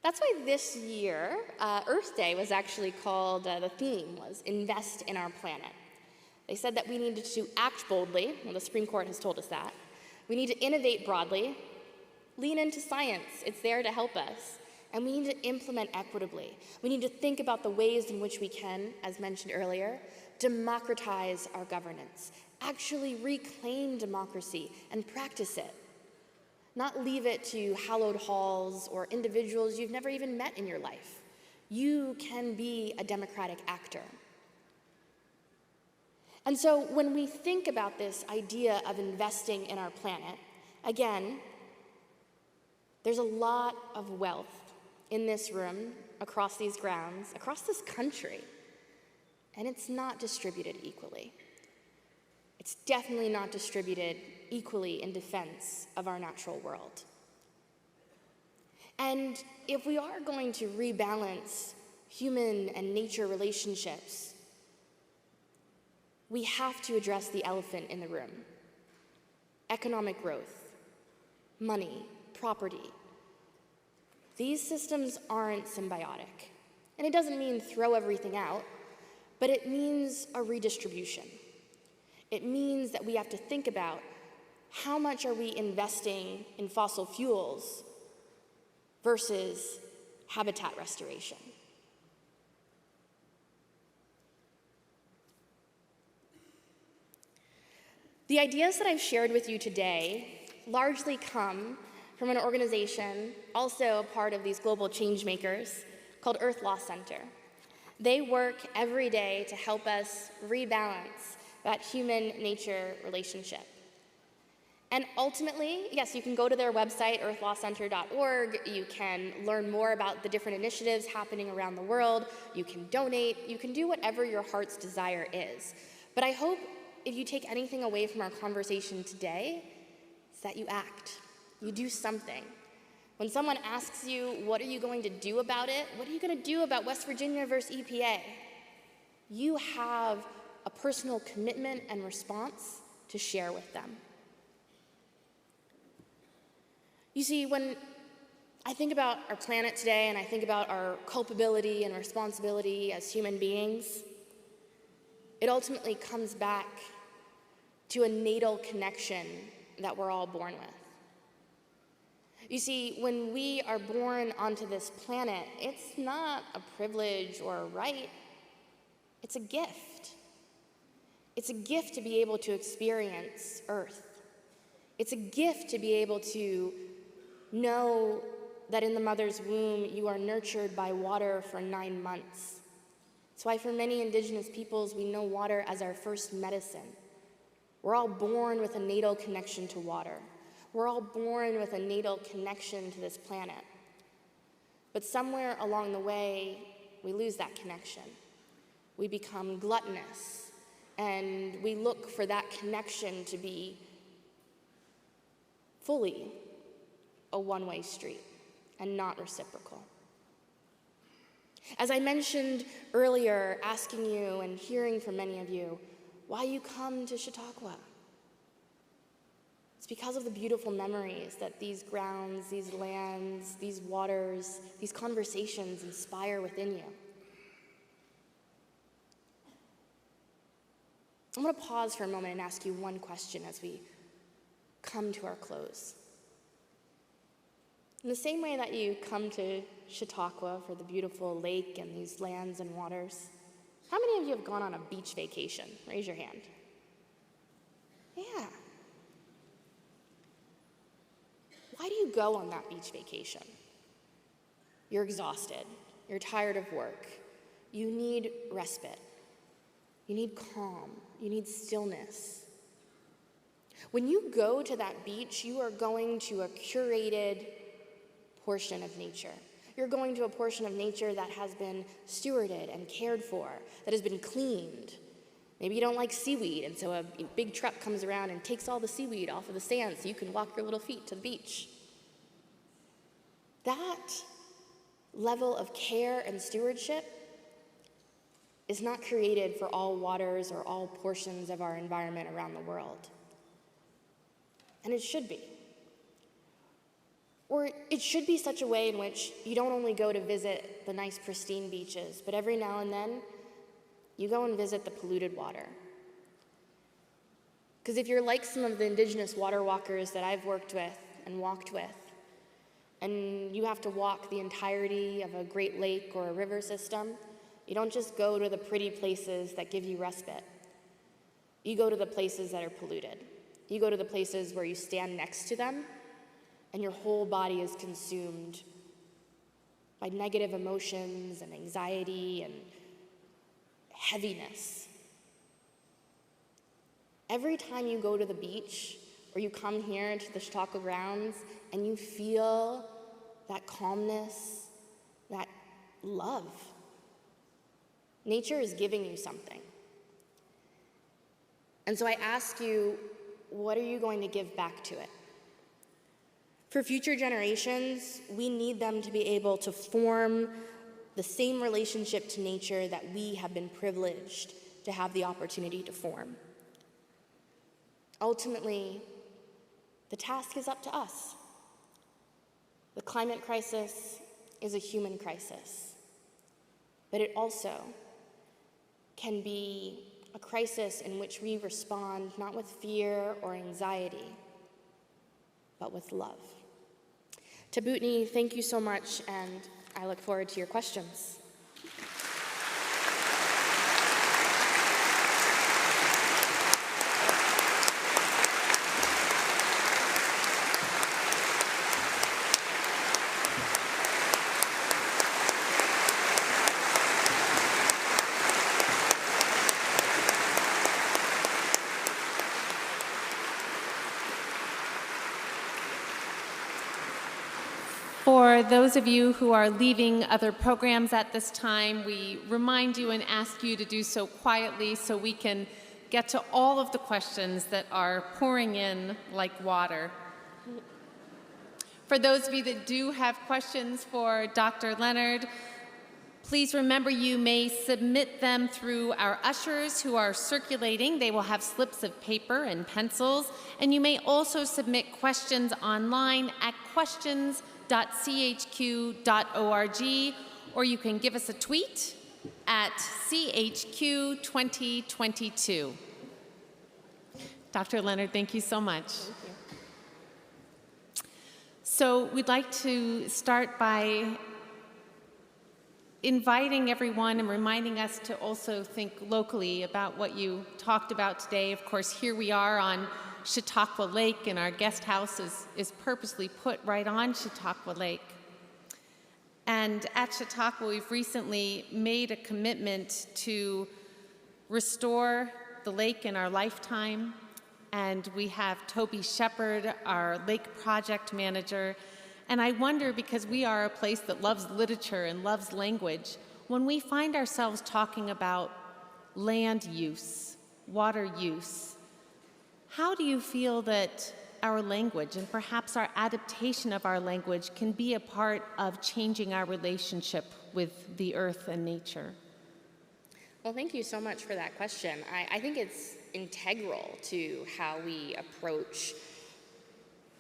That's why this year, Earth Day was actually called, the theme was Invest in Our Planet. They said that we needed to act boldly, well, the Supreme Court has told us that. We need to innovate broadly, lean into science, it's there to help us, and we need to implement equitably. We need to think about the ways in which we can, as mentioned earlier, democratize our governance, actually reclaim democracy and practice it. Not leave it to hallowed halls or individuals you've never even met in your life. You can be a democratic actor. And so when we think about this idea of investing in our planet, again, there's a lot of wealth in this room, across these grounds, across this country, and it's not distributed equally. It's definitely not distributed equally in defense of our natural world. And if we are going to rebalance human and nature relationships, we have to address the elephant in the room: economic growth, money, property. These systems aren't symbiotic. And it doesn't mean throw everything out, but it means a redistribution. It means that we have to think about how much are we investing in fossil fuels versus habitat restoration. The ideas that I've shared with you today largely come from an organization, also a part of these global change makers, called Earth Law Center. They work every day to help us rebalance that human-nature relationship. And ultimately, yes, you can go to their website, earthlawcenter.org. You can learn more about the different initiatives happening around the world. You can donate. You can do whatever your heart's desire is. But I hope if you take anything away from our conversation today, it's that you act. You do something. When someone asks you, what are you going to do about it? What are you going to do about West Virginia versus EPA? You have a personal commitment and response to share with them. You see, when I think about our planet today and I think about our culpability and responsibility as human beings, it ultimately comes back to a natal connection that we're all born with. You see, when we are born onto this planet, it's not a privilege or a right, it's a gift. It's a gift to be able to experience Earth. It's a gift to be able to know that in the mother's womb you are nurtured by water for 9 months. That's why for many indigenous peoples we know water as our first medicine. We're all born with a natal connection to water. We're all born with a natal connection to this planet. But somewhere along the way, we lose that connection. We become gluttonous, and we look for that connection to be fully a one-way street and not reciprocal. As I mentioned earlier, asking you and hearing from many of you, why you come to Chautauqua? It's because of the beautiful memories that these grounds, these lands, these waters, these conversations inspire within you. I'm going to pause for a moment and ask you one question as we come to our close. In the same way that you come to Chautauqua for the beautiful lake and these lands and waters, how many of you have gone on a beach vacation? Raise your hand. Yeah. Why do you go on that beach vacation? You're exhausted. You're tired of work. You need respite. You need calm. You need stillness. When you go to that beach, you are going to a curated portion of nature. You're going to a portion of nature that has been stewarded and cared for, that has been cleaned. Maybe you don't like seaweed, and so a big truck comes around and takes all the seaweed off of the sand so you can walk your little feet to the beach. That level of care and stewardship is not created for all waters or all portions of our environment around the world. And it should be. Or it should be such a way in which you don't only go to visit the nice pristine beaches, but every now and then you go and visit the polluted water. Because if you're like some of the indigenous water walkers that I've worked with and walked with, and you have to walk the entirety of a Great Lake or a river system, you don't just go to the pretty places that give you respite. You go to the places that are polluted. You go to the places where you stand next to them and your whole body is consumed by negative emotions and anxiety and heaviness. Every time you go to the beach or you come here to the Chautauqua grounds and you feel that calmness, that love, nature is giving you something. And so I ask you, what are you going to give back to it? For future generations, we need them to be able to form the same relationship to nature that we have been privileged to have the opportunity to form. Ultimately, the task is up to us. The climate crisis is a human crisis, but it also can be a crisis in which we respond not with fear or anxiety, but with love. Tabutni, thank you so much, and I look forward to your questions. For those of you who are leaving other programs at this time, we remind you and ask you to do so quietly so we can get to all of the questions that are pouring in like water. For those of you that do have questions for Dr. Leonard, please remember you may submit them through our ushers who are circulating. They will have slips of paper and pencils. And you may also submit questions online at questions.chq.org, or you can give us a tweet at CHQ2022. Dr. Leonard, thank you so much. Thank you. So we'd like to start by inviting everyone and reminding us to also think locally about what you talked about today. Of course, here we are on Chautauqua Lake, and our guest house is purposely put right on Chautauqua Lake. And at Chautauqua, we've recently made a commitment to restore the lake in our lifetime. And we have Toby Shepard, our lake project manager. And I wonder, because we are a place that loves literature and loves language, when we find ourselves talking about land use, water use, how do you feel that our language and perhaps our adaptation of our language can be a part of changing our relationship with the earth and nature? Well, thank you so much for that question. I think it's integral to how we approach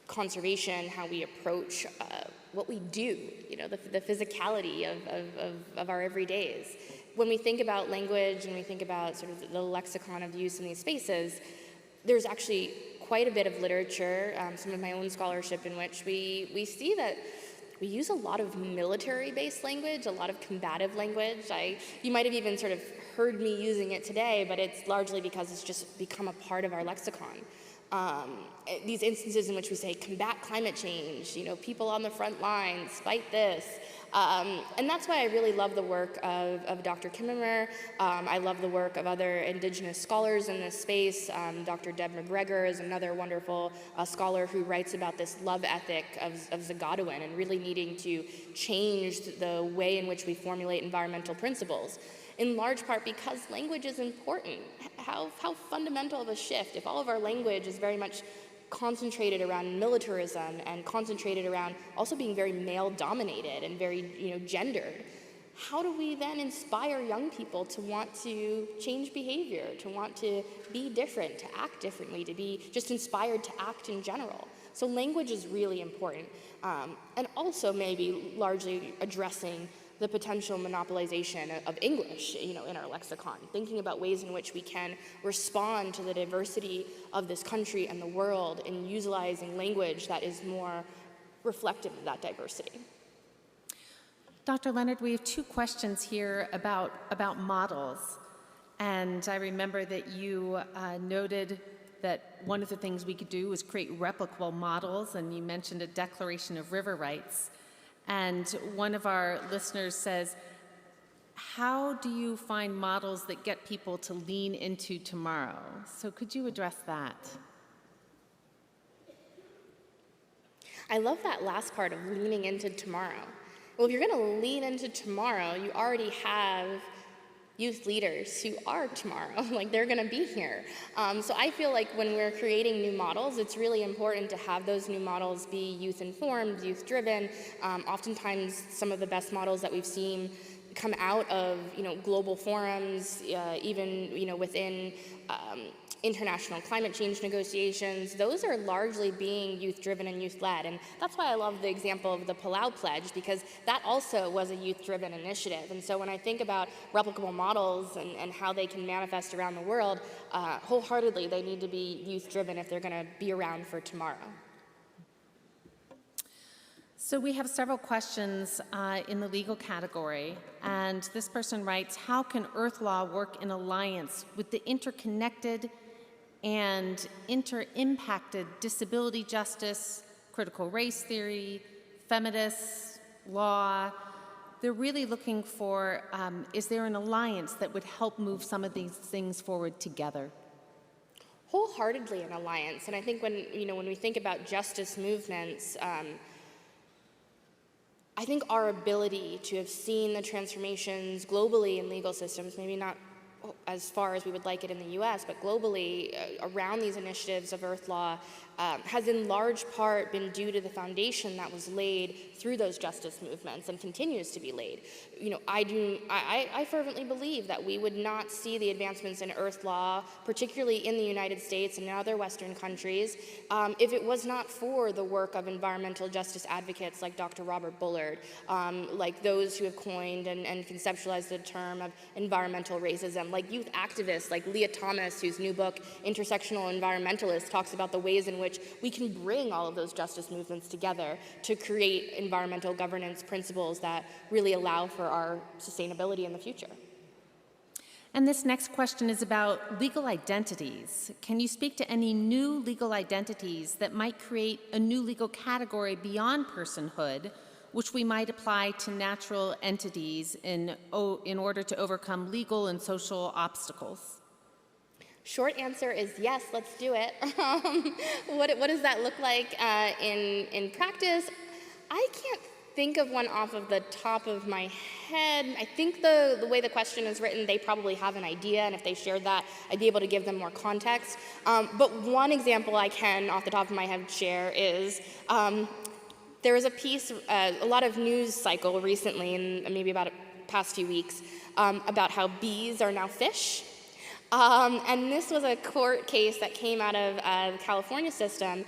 conservation, how we approach what we do, the physicality of our everydays. When we think about language and we think about sort of the lexicon of use in these spaces, there's actually quite a bit of literature, some of my own scholarship, in which we see that we use a lot of military-based language, a lot of combative language. You might have even sort of heard me using it today, but it's largely because it's just become a part of our lexicon. These instances in which we say combat climate change, people on the front lines, fight this. And that's why I really love the work of Dr. Kimmerer. I love the work of other Indigenous scholars in this space. Dr. Deb McGregor is another wonderful scholar who writes about this love ethic of Zagadouin and really needing to change the way in which we formulate environmental principles. In large part because language is important. How fundamental of a shift if all of our language is very much concentrated around militarism and concentrated around also being very male-dominated and very, gendered. How do we then inspire young people to want to change behavior, to want to be different, to act differently, to be just inspired to act in general? So language is really important. And also maybe largely addressing the potential monopolization of English, in our lexicon, thinking about ways in which we can respond to the diversity of this country and the world in utilizing language that is more reflective of that diversity. Dr. Leonard, we have two questions here about models. And I remember that you noted that one of the things we could do was create replicable models, and you mentioned a declaration of river rights. And one of our listeners says, how do you find models that get people to lean into tomorrow? So could you address that? I love that last part of leaning into tomorrow. Well, if you're going to lean into tomorrow, you already have youth leaders who are tomorrow, they're going to be here. So I feel like when we're creating new models, it's really important to have those new models be youth-informed, youth-driven. Oftentimes, some of the best models that we've seen come out of, global forums, even, within international climate change negotiations. Those are largely being youth-driven and youth-led. And that's why I love the example of the Palau Pledge, because that also was a youth-driven initiative. And so when I think about replicable models and how they can manifest around the world, wholeheartedly, they need to be youth-driven if they're going to be around for tomorrow. So we have several questions in the legal category, and this person writes, how can Earth law work in alliance with the interconnected and inter-impacted disability justice, critical race theory, feminist law? They're really looking for, is there an alliance that would help move some of these things forward together? Wholeheartedly an alliance, and I think when we think about justice movements, I think our ability to have seen the transformations globally in legal systems, maybe not as far as we would like it in the US, but globally around these initiatives of Earth Law has in large part been due to the foundation that was laid through those justice movements and continues to be laid. You know, I fervently believe that we would not see the advancements in Earth Law, particularly in the United States and in other Western countries, if it was not for the work of environmental justice advocates like Dr. Robert Bullard, like those who have coined and conceptualized the term of environmental racism, like youth activists like Leah Thomas, whose new book, Intersectional Environmentalist, talks about the ways in which we can bring all of those justice movements together to create environmental governance principles that really allow for our sustainability in the future. And this next question is about legal identities. Can you speak to any new legal identities that might create a new legal category beyond personhood, which we might apply to natural entities in order to overcome legal and social obstacles? Short answer is yes, let's do it. What does that look like in practice? I can't think of one off of the top of my head. I think the way the question is written, they probably have an idea, and if they shared that, I'd be able to give them more context. But one example I can, off the top of my head, share is there was a piece, a lot of news cycle recently, in maybe about the past few weeks, about how bees are now fish. And this was a court case that came out of the California system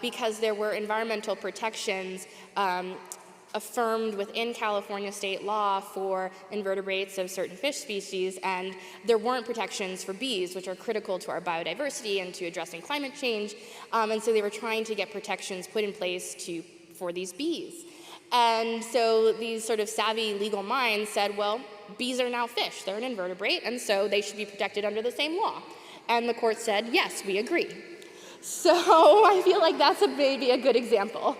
because there were environmental protections affirmed within California state law for invertebrates of certain fish species, and there weren't protections for bees, which are critical to our biodiversity and to addressing climate change. And so they were trying to get protections put in place for these bees. And so these sort of savvy legal minds said, well, bees are now fish. They're an invertebrate, and so they should be protected under the same law. And the court said, yes, we agree. So I feel like that's maybe a good example.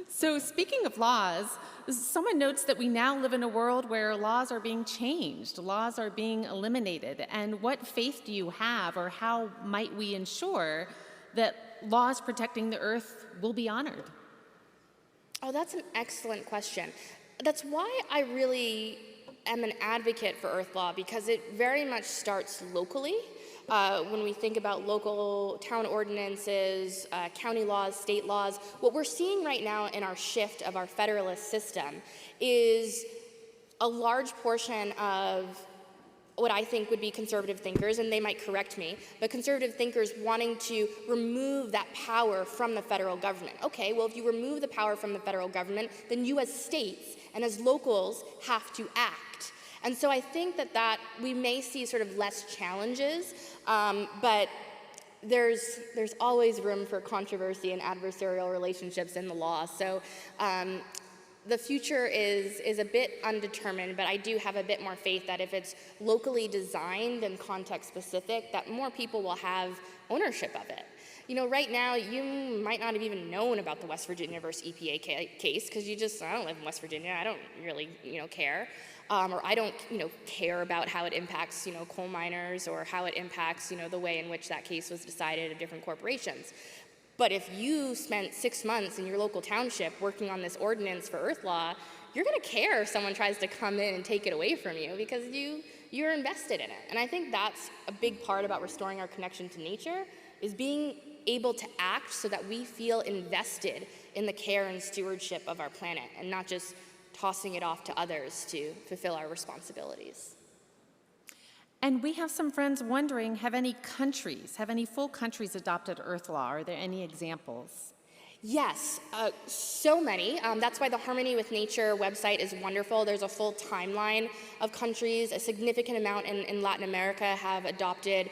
So speaking of laws, someone notes that we now live in a world where laws are being changed, laws are being eliminated. And what faith do you have, or how might we ensure that laws protecting the earth will be honored? Oh, that's an excellent question. That's why I really am an advocate for Earth Law, because it very much starts locally. When we think about local town ordinances, county laws, state laws, what we're seeing right now in our shift of our federalist system is a large portion of what I think would be conservative thinkers, and they might correct me, but conservative thinkers wanting to remove that power from the federal government. Okay, well, if you remove the power from the federal government, then you as states and as locals have to act. And so I think that we may see sort of less challenges, but there's always room for controversy and adversarial relationships in the law. So the future is a bit undetermined, but I do have a bit more faith that if it's locally designed and context specific, that more people will have ownership of it. You know, right now, you might not have even known about the West Virginia versus EPA case, because I don't live in West Virginia, I don't really, care. Or I don't, care about how it impacts, coal miners, or how it impacts, the way in which that case was decided of different corporations. But if you spent 6 months in your local township working on this ordinance for Earth Law, you're going to care if someone tries to come in and take it away from you, because you're invested in it. And I think that's a big part about restoring our connection to nature, is being able to act so that we feel invested in the care and stewardship of our planet, and not just tossing it off to others to fulfill our responsibilities. And we have some friends wondering, have any full countries adopted Earth Law? Are there any examples? Yes, so many. That's why the Harmony with Nature website is wonderful. There's a full timeline of countries. A significant amount in Latin America have adopted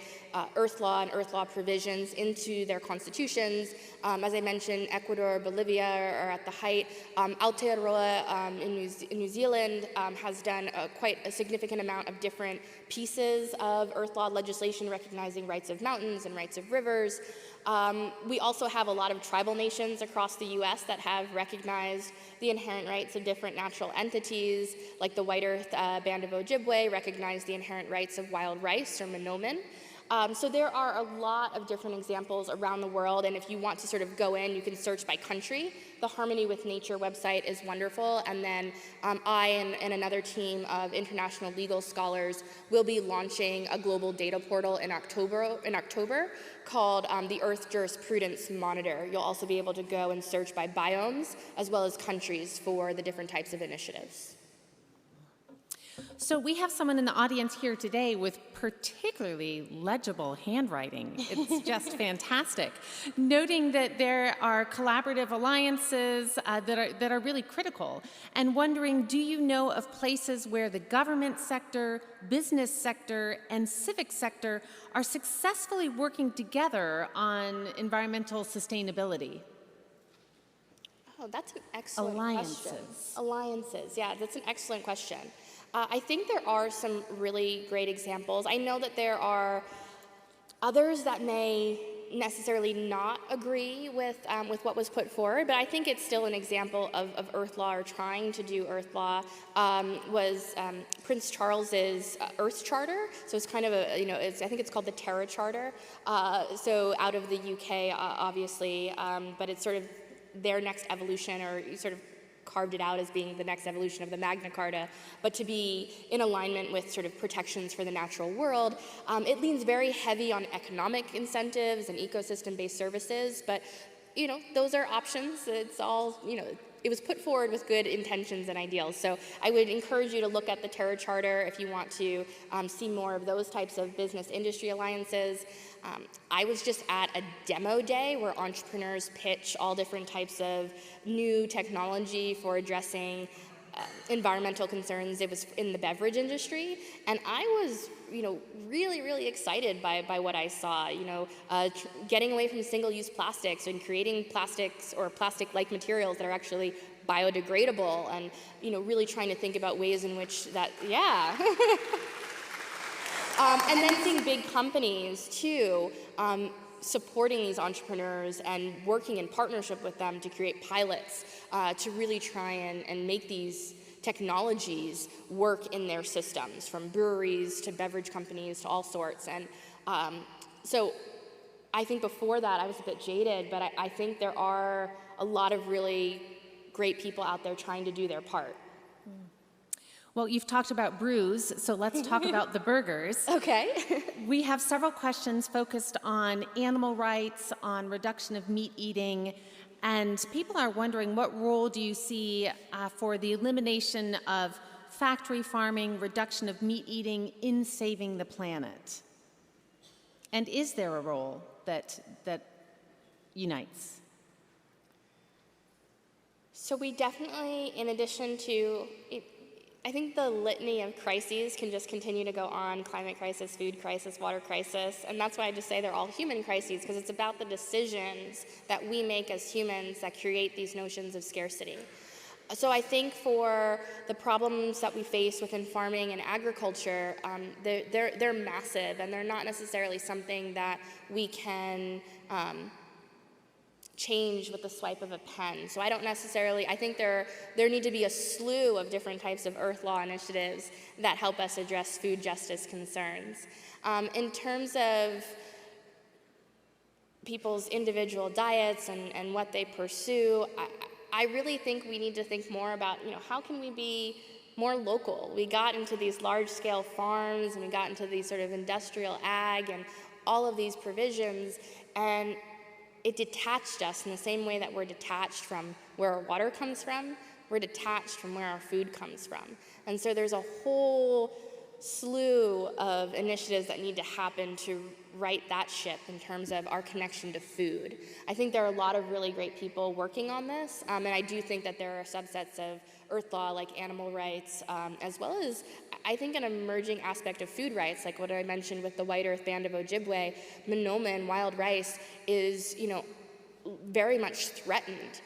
Earth Law and Earth Law provisions into their constitutions. As I mentioned, Ecuador, Bolivia are at the height. Aotearoa in New Zealand has done quite a significant amount of different pieces of Earth Law legislation recognizing rights of mountains and rights of rivers. We also have a lot of tribal nations across the U.S. that have recognized the inherent rights of different natural entities, like the White Earth Band of Ojibwe recognized the inherent rights of wild rice, or Monoman. So there are a lot of different examples around the world, and if you want to sort of go in, you can search by country. The Harmony with Nature website is wonderful, and then I and another team of international legal scholars will be launching a global data portal in October called the Earth Jurisprudence Monitor. You'll also be able to go and search by biomes as well as countries for the different types of initiatives. So we have someone in the audience here today with particularly legible handwriting. It's just fantastic. Noting that there are collaborative alliances that are really critical, and wondering, do you know of places where the government sector, business sector, and civic sector are successfully working together on environmental sustainability? Oh, that's an excellent question. Alliances, yeah, that's an excellent question. I think there are some really great examples. I know that there are others that may necessarily not agree with what was put forward, but I think it's still an example of Earth Law, or trying to do Earth Law, was Prince Charles's Earth Charter. So it's kind of I think it's called the Terra Charter. So out of the UK, obviously, but it's sort of their next evolution, or sort of carved it out as being the next evolution of the Magna Carta, but to be in alignment with sort of protections for the natural world. It leans very heavy on economic incentives and ecosystem-based services, but those are options. It's all, it was put forward with good intentions and ideals. So I would encourage you to look at the Terra Charter if you want to see more of those types of business industry alliances. I was just at a demo day where entrepreneurs pitch all different types of new technology for addressing environmental concerns. It was in the beverage industry, and I was, really, really excited by what I saw. Getting away from single-use plastics and creating plastics or plastic-like materials that are actually biodegradable, and really trying to think about ways in which that, yeah. And then seeing big companies too supporting these entrepreneurs and working in partnership with them to create pilots to really try and make these technologies work in their systems, from breweries to beverage companies to all sorts. And so I think before that I was a bit jaded, but I think there are a lot of really great people out there trying to do their part. Well, you've talked about brews, so let's talk about the burgers. Okay. We have several questions focused on animal rights, on reduction of meat eating, and people are wondering, what role do you see for the elimination of factory farming, reduction of meat eating in saving the planet? And is there a role that unites? So we definitely, in addition to, I think the litany of crises can just continue to go on: climate crisis, food crisis, water crisis, and that's why I just say they're all human crises, because it's about the decisions that we make as humans that create these notions of scarcity. So I think for the problems that we face within farming and agriculture, they're massive, and they're not necessarily something that we can change with the swipe of a pen. So I think there need to be a slew of different types of Earth Law initiatives that help us address food justice concerns. In terms of people's individual diets and what they pursue, I really think we need to think more about, how can we be more local? We got into these large-scale farms, and we got into these sort of industrial ag and all of these provisions, and it detached us in the same way that we're detached from where our water comes from. We're detached from where our food comes from. And so there's a whole slew of initiatives that need to happen to right that ship in terms of our connection to food. I think there are a lot of really great people working on this, and I do think that there are subsets of Earth Law, like animal rights, as well as, I think, an emerging aspect of food rights, like what I mentioned with the White Earth Band of Ojibwe. Monoman wild rice is, very much threatened,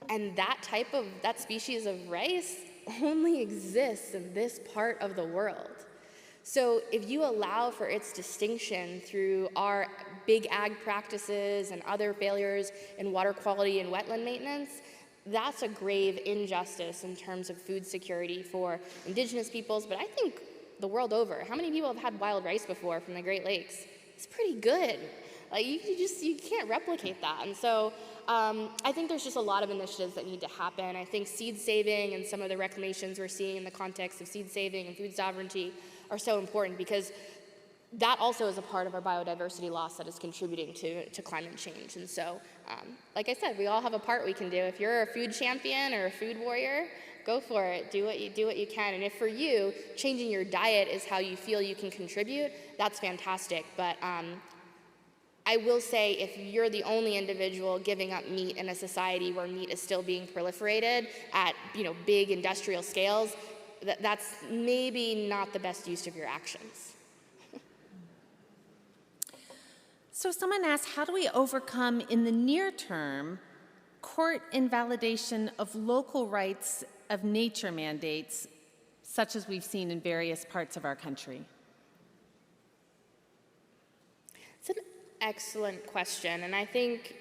and that species of rice only exists in this part of the world. So if you allow for its distinction through our big ag practices and other failures in water quality and wetland maintenance, that's a grave injustice in terms of food security for indigenous peoples, but I think the world over. How many people have had wild rice before from the Great Lakes? it's pretty good. Like you can't replicate that. And so I think there's just a lot of initiatives that need to happen. I think seed saving and some of the reclamations we're seeing in the context of seed saving and food sovereignty are so important, because that also is a part of our biodiversity loss that is contributing to climate change. And so, like I said, we all have a part we can do. If you're a food champion or a food warrior, go for it. Do what you can. And if for you, changing your diet is how you feel you can contribute, that's fantastic. But I will say, if you're the only individual giving up meat in a society where meat is still being proliferated at big industrial scales, that's maybe not the best use of your actions. So someone asked, how do we overcome in the near term court invalidation of local rights of nature mandates, such as we've seen in various parts of our country? It's an excellent question, and I think,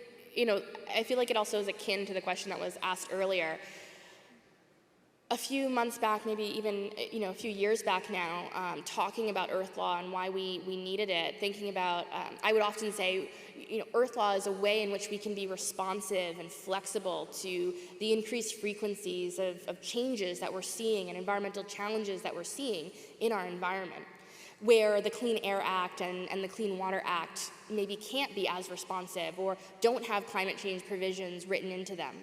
I feel like it also is akin to the question that was asked earlier. A few months back, maybe even a few years back now, talking about Earth Law and why we needed it, thinking about, I would often say, Earth Law is a way in which we can be responsive and flexible to the increased frequencies of changes that we're seeing and environmental challenges that we're seeing in our environment, where the Clean Air Act and the Clean Water Act maybe can't be as responsive or don't have climate change provisions written into them.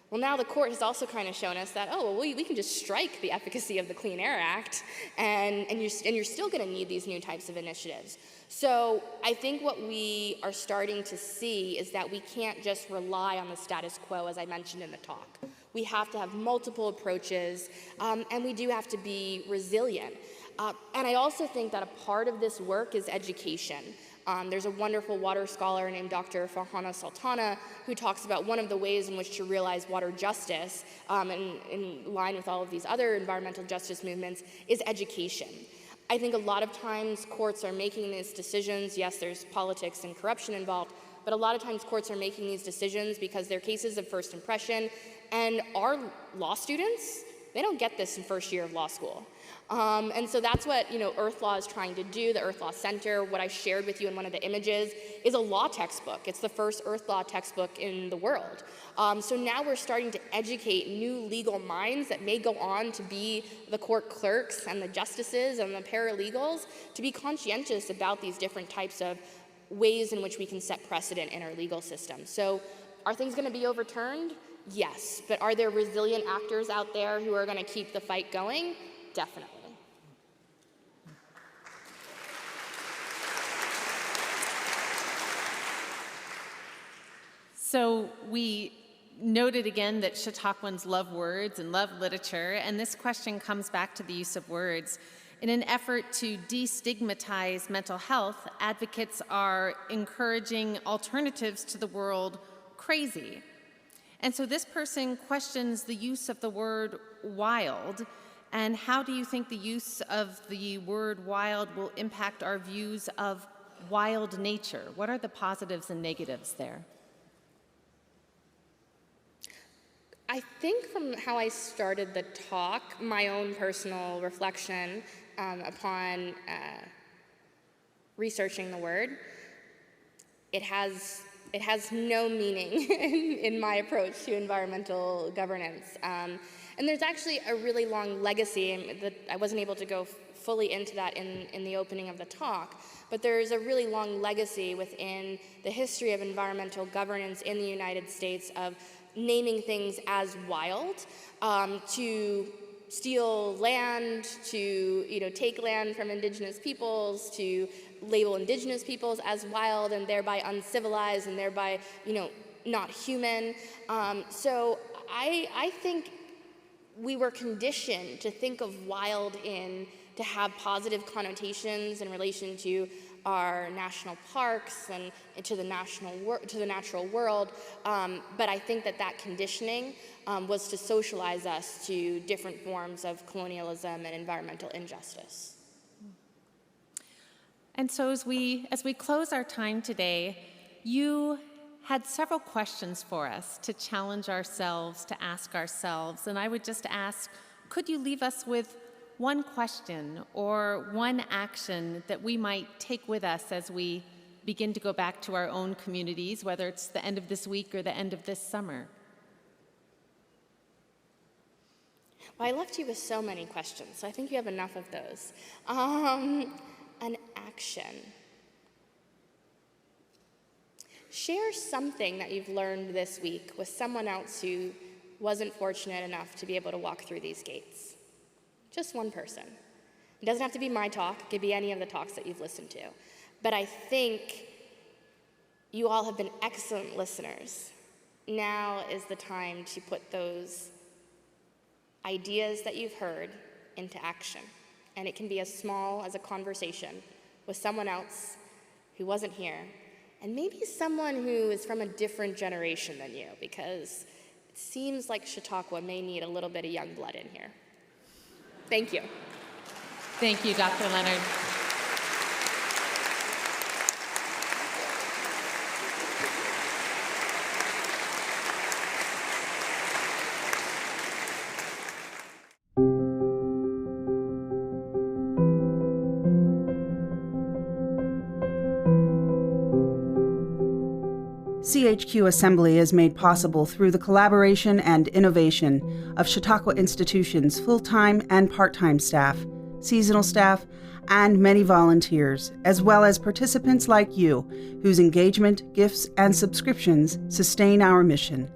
Well, now the court has also kind of shown us that, we can just strike the efficacy of the Clean Air Act, and you're still going to need these new types of initiatives. So I think what we are starting to see is that we can't just rely on the status quo, as I mentioned in the talk. We have to have multiple approaches, and we do have to be resilient. And I also think that a part of this work is education. There's a wonderful water scholar named Dr. Farhana Sultana who talks about one of the ways in which to realize water justice, in line with all of these other environmental justice movements, is education. I think a lot of times courts are making these decisions. Yes, there's politics and corruption involved, but a lot of times courts are making these decisions because they're cases of first impression, and our law students, they don't get this in first year of law school. And so that's what Earth Law is trying to do. The Earth Law Center, what I shared with you in one of the images, is a law textbook. It's the first Earth Law textbook in the world. So now we're starting to educate new legal minds that may go on to be the court clerks and the justices and the paralegals, to be conscientious about these different types of ways in which we can set precedent in our legal system. So are things going to be overturned? Yes. But are there resilient actors out there who are going to keep the fight going? Definitely. So we noted again that Chautauquans love words and love literature, and this question comes back to the use of words. In an effort to destigmatize mental health, advocates are encouraging alternatives to the word crazy. And so this person questions the use of the word wild, and how do you think the use of the word wild will impact our views of wild nature? What are the positives and negatives there? I think from how I started the talk, my own personal reflection upon researching the word, it has no meaning in my approach to environmental governance. And there's actually a really long legacy that I wasn't able to go fully into that in the opening of the talk, but there's a really long legacy within the history of environmental governance in the United States of naming things as wild, to steal land, to take land from indigenous peoples, to label indigenous peoples as wild and thereby uncivilized and thereby not human. So I think we were conditioned to think of wild to have positive connotations in relation to our national parks and to the natural world, but I think that conditioning was to socialize us to different forms of colonialism and environmental injustice. And so as we close our time today, you had several questions for us to challenge ourselves, to ask ourselves, and I would just ask, could you leave us with one question or one action that we might take with us as we begin to go back to our own communities, whether it's the end of this week or the end of this summer? Well, I left you with so many questions, so I think you have enough of those. An action. Share something that you've learned this week with someone else who wasn't fortunate enough to be able to walk through these gates. Just one person. It doesn't have to be my talk, it could be any of the talks that you've listened to. But I think you all have been excellent listeners. Now is the time to put those ideas that you've heard into action. And it can be as small as a conversation with someone else who wasn't here, and maybe someone who is from a different generation than you, because it seems like Chautauqua may need a little bit of young blood in here. Thank you. Thank you, Dr. Leonard. CHQ Assembly is made possible through the collaboration and innovation of Chautauqua Institution's full-time and part-time staff, seasonal staff, and many volunteers, as well as participants like you, whose engagement, gifts, and subscriptions sustain our mission.